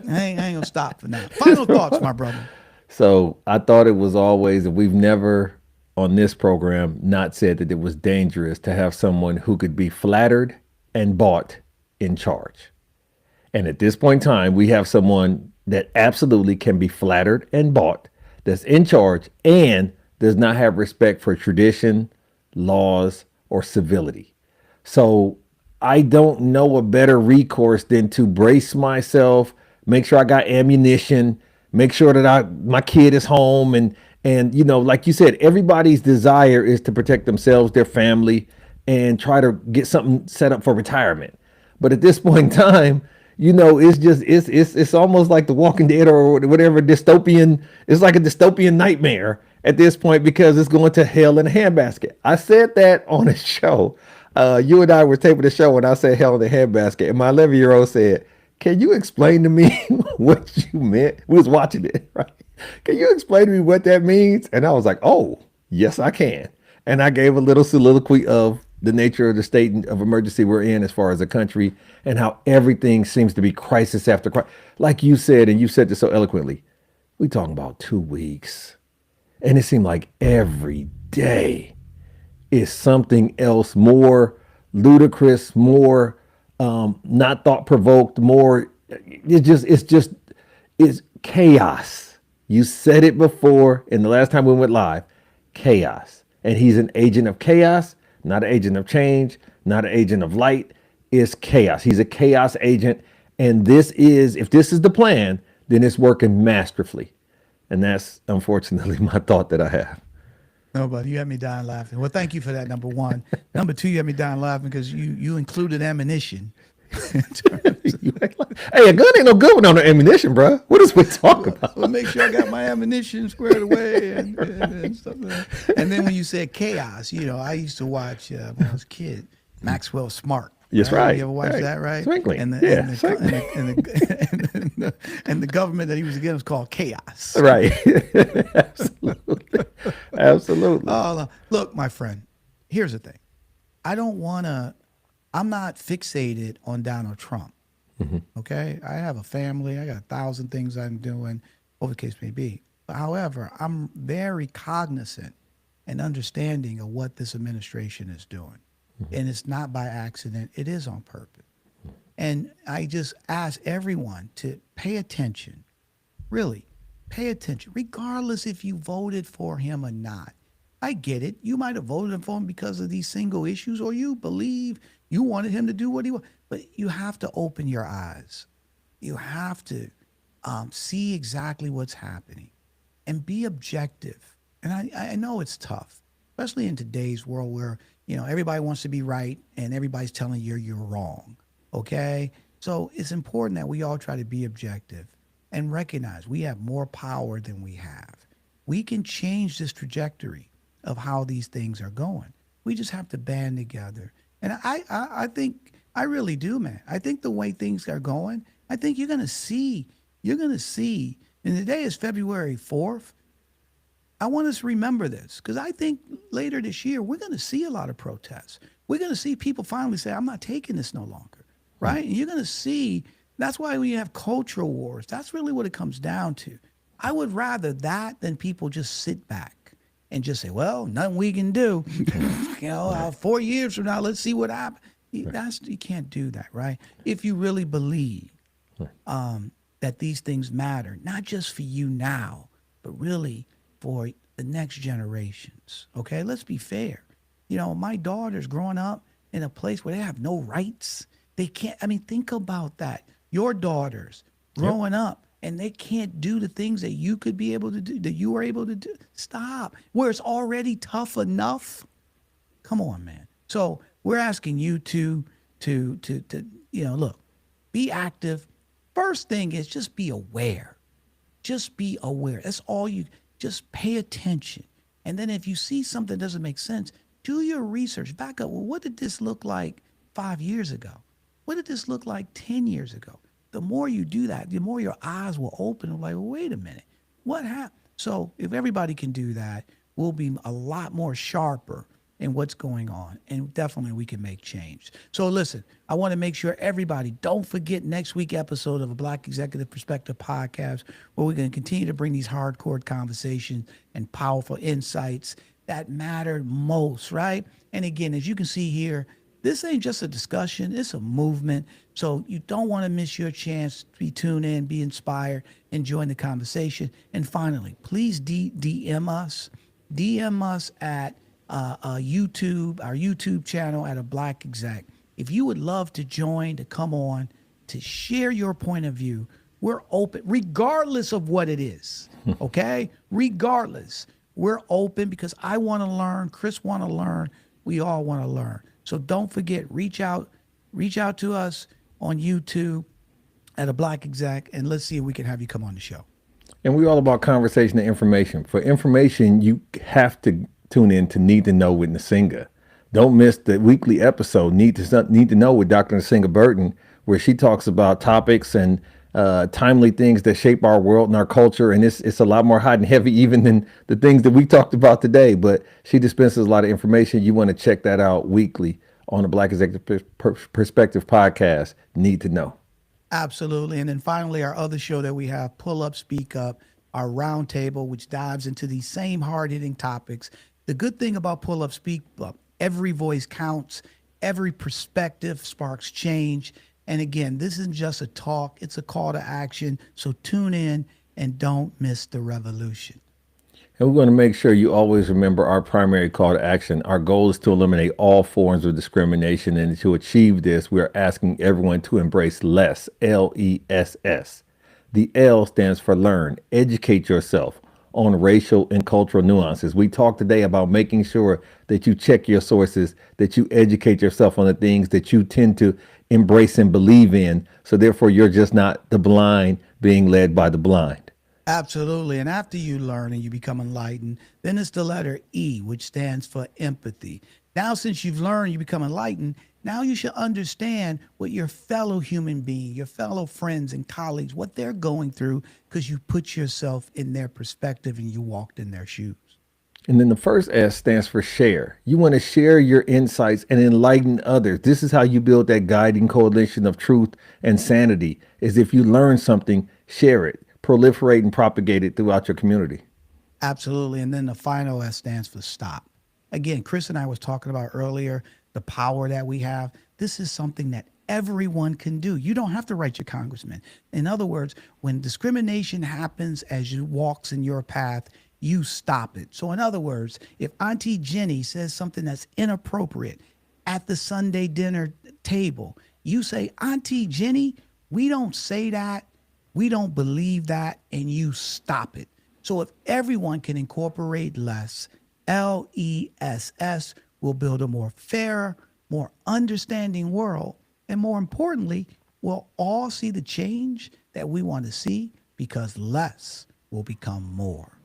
I ain't gonna stop for now. Final thoughts, my brother. So I thought it was always, and we've never on this program not said that it was dangerous to have someone who could be flattered and bought in charge. And at this point in time, we have someone that absolutely can be flattered and bought, that's in charge and does not have respect for tradition, laws, or civility. So I don't know a better recourse than to brace myself, make sure I got ammunition, make sure that my kid is home, and you know, like you said, everybody's desire is to protect themselves, their family, and try to get something set up for retirement. But at this point in time, you know, it's almost like The Walking Dead or whatever dystopian. It's like a dystopian nightmare at this point because it's going to hell in a handbasket. I said that on a show. You and I were taping the show and I said hell in a handbasket, and my 11-year-old said, "Can you explain to me what you meant?" We was watching it, right? "Can you explain to me what that means?" And I was like, "Oh, yes, I can." And I gave a little soliloquy of the nature of the state of emergency we're in as far as a country and how everything seems to be crisis after crisis. Like you said, and you said this so eloquently, we talking about 2 weeks. And it seemed like every day is something else more ludicrous, more not thought provoked, more it's chaos. You said it before, and the last time we went live, chaos. And he's an agent of chaos, not an agent of change, not an agent of light. It's chaos. He's a chaos agent. And if this is the plan, then it's working masterfully. And that's unfortunately my thought that I have. No, buddy, you had me dying laughing. Well, thank you for that, number one. Number two, you had me dying laughing because you included ammunition. Hey, a gun ain't no good without no ammunition, bro. What is we talking about? Well, make sure I got my ammunition squared away and stuff like that. And then when you said chaos, I used to watch when I was a kid, Maxwell Smart. Yes, right. You ever watch that, right? Sprinkling. And the government that he was against was called Chaos. Right. Absolutely. Absolutely. Look, my friend, here's the thing. I'm not fixated on Donald Trump. Mm-hmm. Okay? I have a family. I got 1,000 things I'm doing, whatever the case may be. But however, I'm very cognizant and understanding of what this administration is doing. And it's not by accident. It is on purpose. And I just ask everyone to pay attention. Really, pay attention, regardless if you voted for him or not. I get it. You might have voted for him because of these single issues, or you believe you wanted him to do what he wanted. But you have to open your eyes. You have to see exactly what's happening and be objective. And I know it's tough, especially in today's world where everybody wants to be right and everybody's telling you you're wrong. Okay? So it's important that we all try to be objective and recognize we have more power than we have. We can change this trajectory of how these things are going. We just have to band together. And I think, I really do, man. I think the way things are going, I think you're going to see, and today is February 4th. I want us to remember this because I think later this year, we're going to see a lot of protests. We're going to see people finally say, I'm not taking this no longer, right? And you're going to see, that's why we have cultural wars. That's really what it comes down to. I would rather that than people just sit back and just say, well, nothing we can do. 4 years from now, let's see what happens. You can't do that, right? If you really believe that these things matter, not just for you now, but really for the next generations. Okay, let's be fair. My daughter's growing up in a place where they have no rights. They can't, think about that. Your daughters growing up and they can't do the things that you could be able to do, that you were able to do. Stop. Where it's already tough enough. Come on, man. So we're asking you to look, be active. First thing is just be aware. Just be aware. That's all you. Just pay attention. And then if you see something that doesn't make sense, do your research. Back up. Well, what did this look like 5 years ago? What did this look like 10 years ago? The more you do that, the more your eyes will open. Like, well, wait a minute. What happened? So if everybody can do that, we'll be a lot more sharper in what's going on. And definitely we can make change. So listen, I want to make sure everybody, don't forget next week's episode of a Black Executive Perspective podcast, where we're going to continue to bring these hardcore conversations and powerful insights that matter most, right? And again, as you can see here, this ain't just a discussion, it's a movement. So you don't want to miss your chance to be tuned in, be inspired, and join the conversation. And finally, please DM us at YouTube, our YouTube channel at A Black Exec. If you would love to join, to come on, to share your point of view, we're open, regardless of what it is, okay? Regardless, we're open because I want to learn, Chris want to learn, we all want to learn. So don't forget, reach out to us on YouTube at A Black Exec, and let's see if we can have you come on the show. And we're all about conversation and information. For information, you have to tune in to Need to Know with Nsinga. Don't miss the weekly episode, Need to Know with Dr. Nsinga Burton, where she talks about topics and timely things that shape our world and our culture. And it's a lot more hot and heavy even than the things that we talked about today. But she dispenses a lot of information. You want to check that out weekly on the Black Executive Perspective podcast. Need to know. Absolutely. And then finally, our other show that we have, Pull Up, Speak Up, our roundtable, which dives into these same hard hitting topics. The good thing about Pull Up, Speak Up, every voice counts, every perspective sparks change. And again, this isn't just a talk, it's a call to action. So tune in and don't miss the revolution. And we're going to make sure you always remember our primary call to action. Our goal is to eliminate all forms of discrimination. And to achieve this, we're asking everyone to embrace LESS, LESS. The L stands for learn, educate yourself on racial and cultural nuances. We talked today about making sure that you check your sources, that you educate yourself on the things that you tend to embrace and believe in. So therefore, you're just not the blind being led by the blind. Absolutely. And after you learn and you become enlightened, then it's the letter E, which stands for empathy. Now, since you've learned, you become enlightened, now you should understand what your fellow human being, your fellow friends and colleagues, what they're going through because you put yourself in their perspective and you walked in their shoes. And then the first S stands for share. You want to share your insights and enlighten others. This is how you build that guiding coalition of truth and sanity. Is if you learn something, share it, proliferate and propagate it throughout your community. Absolutely. And then the final S stands for stop. Again, Chris and I was talking about earlier, the power that we have. This is something that everyone can do. You don't have to write your congressman. In other words, when discrimination happens as you walks in your path, you stop it. So in other words, if Auntie Jenny says something that's inappropriate at the Sunday dinner table, you say, Auntie Jenny, we don't say that. We don't believe that, and you stop it. So if everyone can incorporate less, LESS will build a more fair, more understanding world. And more importantly, we'll all see the change that we want to see because less will become more.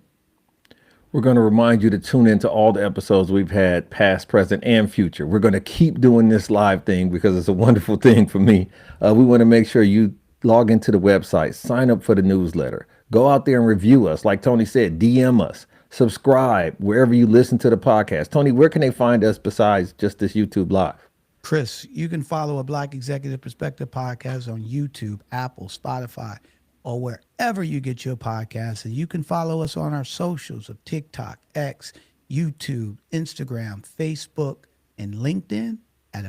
We're going to remind you to tune into all the episodes we've had, past, present, and future. We're going to keep doing this live thing because it's a wonderful thing for me. We want to make sure you log into the website, sign up for the newsletter, go out there and review us. Like Tony said, DM us, subscribe wherever you listen to the podcast. Tony, where can they find us besides just this YouTube Live? Chris, you can follow a Black Executive Perspective podcast on YouTube, Apple, Spotify, or wherever you get your podcasts. And you can follow us on our socials of TikTok, X, YouTube, Instagram, Facebook, and LinkedIn at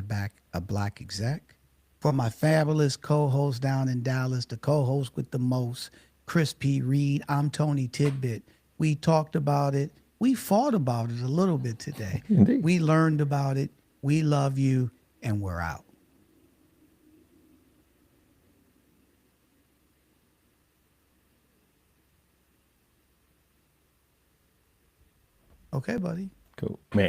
a Black Exec. For my fabulous co-host down in Dallas, the co-host with the most, Chris P. Reed, I'm Tony Tidbit. We talked about it. We fought about it a little bit today. Indeed. We learned about it. We love you, and we're out. Okay, buddy. Cool. Man.